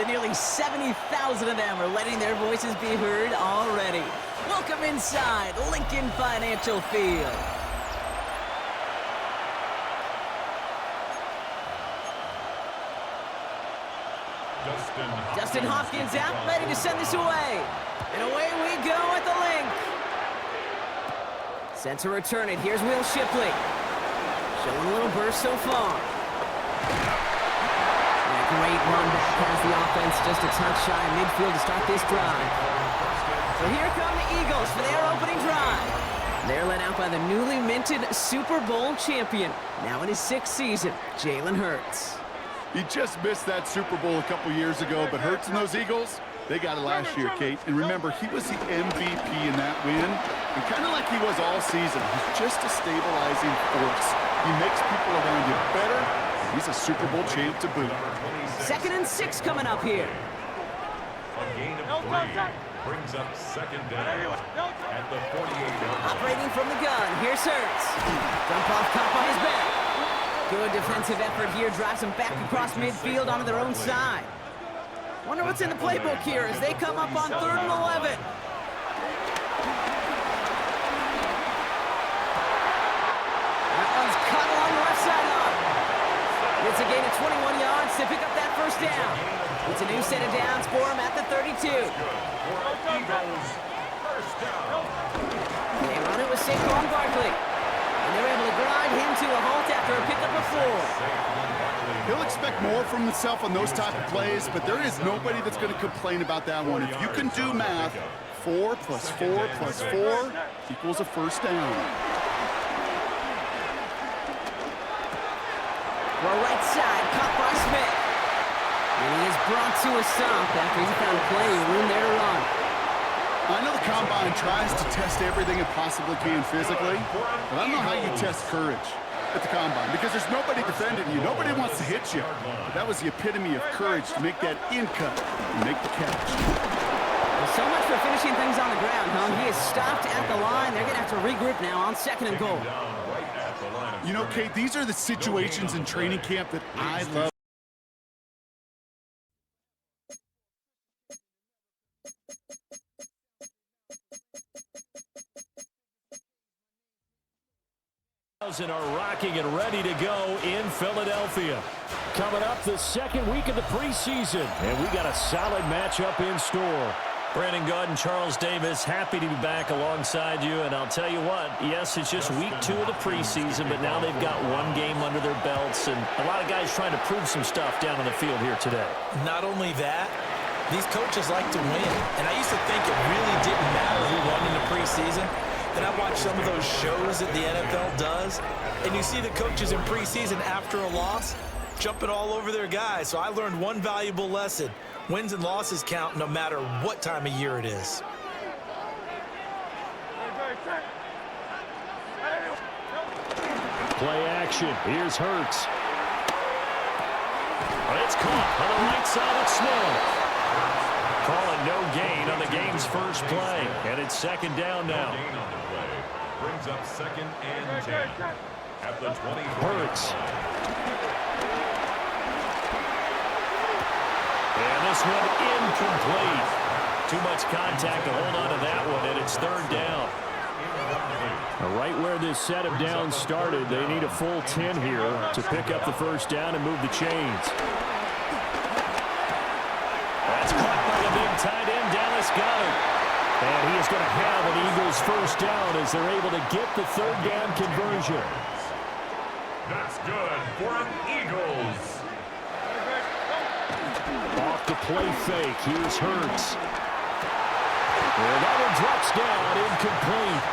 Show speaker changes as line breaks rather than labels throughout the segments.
nearly 70,000 of them are letting their voices be heard already. Welcome inside Lincoln Financial Field. Justin Hopkins out, ready to send this away. And away we go at the link. Set to return it. Here's Will Shipley. Showing a little burst so far. And a great run back has the offense just a touch shy of midfield to start this drive. So here come the Eagles for their opening drive. They're led out by the newly minted Super Bowl champion, now in his 6th season, Jalen Hurts.
He just missed that Super Bowl a couple years ago, but Hurts and those Eagles, they got it last year, Kate. And remember, he was the MVP in that win, and kind of like he was all season. He's just a stabilizing force. He makes people around you better, and he's a Super Bowl champ to boot.
2nd and 6 coming up here.
A gain of 3 brings up 2nd down at the 48-yard line.
Operating from the gun, here's Hurts. Dump off caught by his back. Good defensive effort here, drives them back across midfield onto their own side. Wonder what's in the playbook here as they come up on 3rd and 11. That one's cut along the left sideline. It's a gain of 21 yards to pick up that 1st down. It's a new set of downs for him at the 32. They run it with Saquon Barkley. And they're able to grind him to a halt after a pickup of 4.
He'll expect more from himself on those type of plays, but there is nobody that's going to complain about that one. If you can do math, 4 plus 4 plus 4 equals a 1st down.
Well, right side, caught by Smith. And he is brought to a stop after he found plenty of room there to run.
I know the Combine tries to test everything it possibly can physically, but I don't know how you test courage at the Combine, because there's nobody defending you. Nobody wants to hit you. But that was the epitome of courage to make that in-cut and make the catch.
Well, so much for finishing things on the ground, huh? He is stopped at the line. They're going to have to regroup now on 2nd and goal.
You know, Kate, these are the situations in training camp that I love.
And are rocking and ready to go in Philadelphia. Coming up the 2nd week of the preseason, and we got a solid matchup in store. Brandon Gaud and Charles Davis, happy to be back alongside you. And I'll tell you what, yes, it's just week 2 of the preseason, but now they've got 1 game under their belts, and a lot of guys trying to prove some stuff down on the field here today.
Not only that, these coaches like to win, and I used to think it really didn't matter who won in the preseason. Then I watch some of those shows that the NFL does, and you see the coaches in preseason after a loss jumping all over their guys. So I learned one valuable lesson. Wins and losses count no matter what time of year it is.
Play action. Here's Hurts. It's caught on the right side of Smith. Calling no gain on the game's first play. And it's 2nd down now.
Brings up 2nd and 10 at the 20.
Hurts. And this one incomplete. Too much contact to hold on to that one, and it's 3rd down. Right where this set of downs started, they need a full 10 here to pick up the 1st down and move the chains. That's caught by the big tight end, Dallas Goedert. And he is going to have an Eagles 1st down as they're able to get the 3rd down conversion.
That's good for an Eagles.
Off the play fake. Here's Hurts. And that one drops down, incomplete.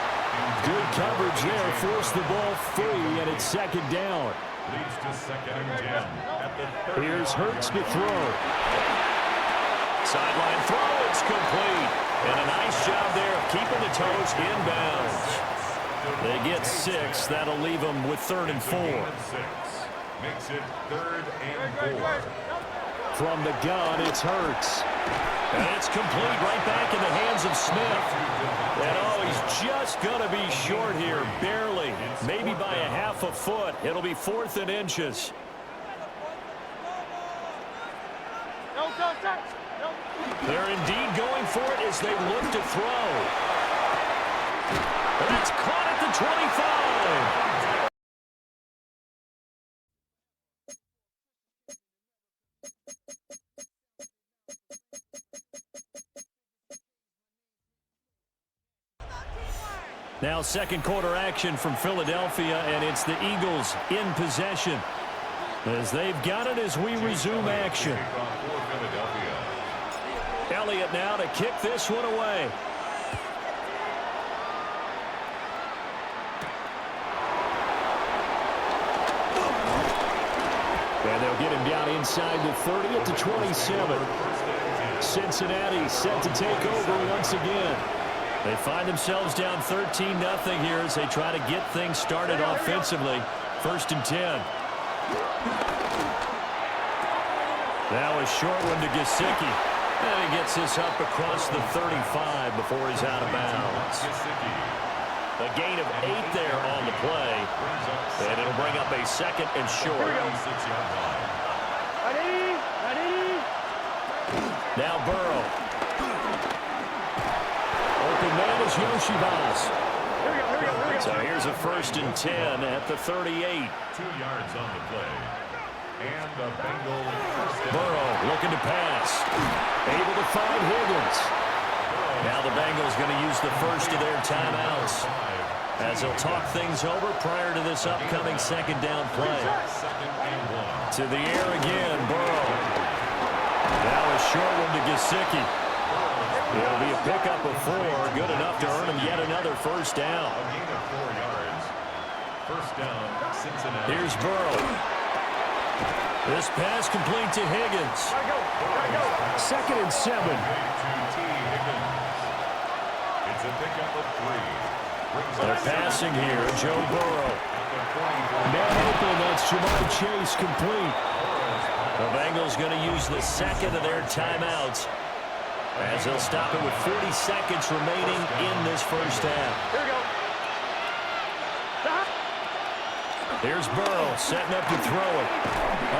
Good coverage there. Forced the ball free, and it's 2nd down.
Leads to 2nd and 10 at the 30.
Here's Hurts to throw. Sideline throw. It's complete. And a nice job there of keeping the toes inbounds. They get 6. That'll leave them with 3rd and 4.
Makes it 3rd and 4.
From the gun, it's Hurts. And it's complete right back in the hands of Smith. And oh, he's just going to be short here, barely. Maybe by a half a foot. It'll be 4th and inches.
Go, go, go.
They're indeed going for it as they look to throw. And that's caught at the 25. Now second quarter action from Philadelphia, and it's the Eagles in possession as they've got it as we resume action. Elliott now to kick this one away. And they'll get him down inside the 30 at the 27. Cincinnati set to take over once again. They find themselves down 13-0 here as they try to get things started offensively. 1st and 10. Now a short one to Gesicki. And he gets this up across the 35 before he's out of bounds. A gain of 8 there on the play. And it'll bring up a 2nd and short. Now Burrow. Open man is Yoshibas. So here's a 1st and 10 at the 38.
2 yards on the play. And the Bengals.
Burrow looking to pass. Able to find Higgins. Now the Bengals going to use the first of their timeouts as they'll talk things over prior to this upcoming 2nd down play. To the air again, Burrow. Now a short one to Gesicki. It'll be a pickup of 4, good enough to earn him yet another 1st down.
A gain of 4 yards. 1st down, Cincinnati.
Here's Burrow. This pass complete to Higgins. 2nd and 7.
It's a pickup of 3.
They're passing here. Joe Burrow. Man open, that's Jamar Chase complete. The Bengals going to use the 2nd of their timeouts as they'll stop it with 40 seconds remaining in this 1st half.
Here we go.
Here's Burrow setting up to throw it.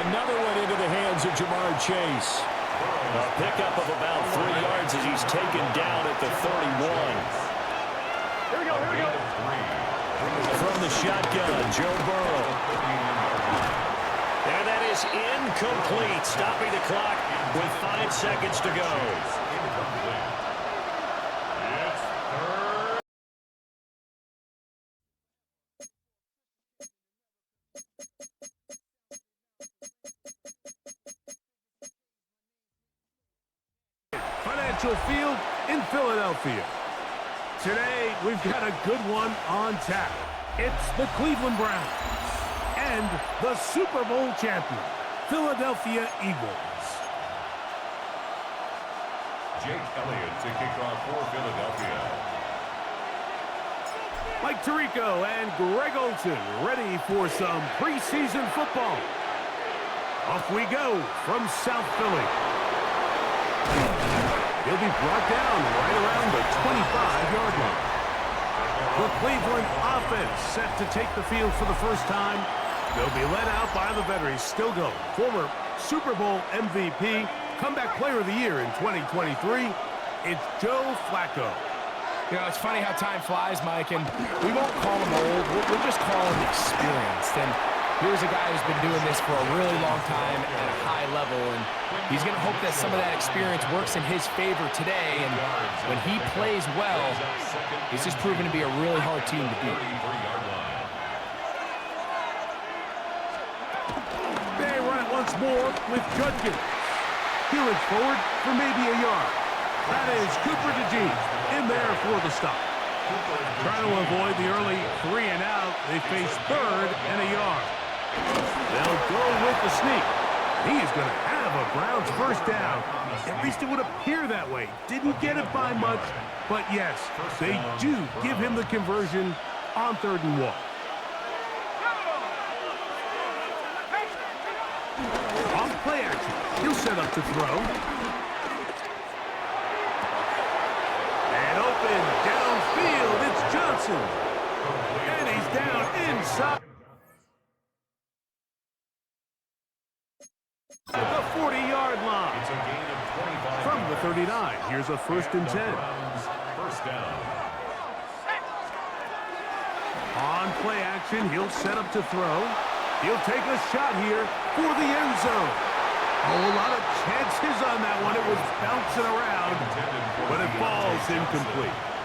Another one into the hands of Jamar Chase. A pickup of about 3 yards as he's taken down at the 31.
Here we go, here we go.
From the shotgun, Joe Burrow. And that is incomplete, stopping the clock with 5 seconds to go.
Financial Field in Philadelphia. Today, we've got a good one on tap. It's the Cleveland Browns and the Super Bowl champion, Philadelphia Eagles.
Jake Elliott to kick off for Philadelphia.
Mike Tirico and Greg Olson ready for some preseason football. Off we go from South Philly. He'll be brought down right around the 25-yard line. The Cleveland offense set to take the field for the first time. They'll be led out by the veteran, still going, former Super Bowl MVP, comeback player of the year in 2023. It's Joe Flacco.
You know, it's funny how time flies, Mike, and we won't call him old. We'll just call him experienced. And here's a guy who's been doing this for a really long time at a high level, and he's going to hope that some of that experience works in his favor today. And when he plays well, this is proven to be a really hard team to beat.
They run it once more with Judkins. Healing forward for maybe a yard. That is Cooper DeJean in there for the stop. Trying to avoid the early 3 and out, they face 3rd and a yard. They'll go with the sneak. He's going to have a Browns 1st down. At least it would appear that way. Didn't get it by much, but yes, they do give him the conversion on 3rd and 1. Off play action. He'll set up to throw. And open downfield, it's Johnson. And he's down inside. The 40-yard line.
It's a gain of
From the 39, here's a 1st and 10.
First down.
On play action, he'll set up to throw. He'll take a shot here for the end zone. A whole lot of chances on that one. It was bouncing around, but it falls incomplete.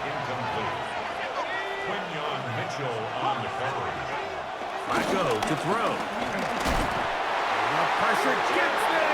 Mitchell on the coverage.
Flacco to throw. The pressure gets there.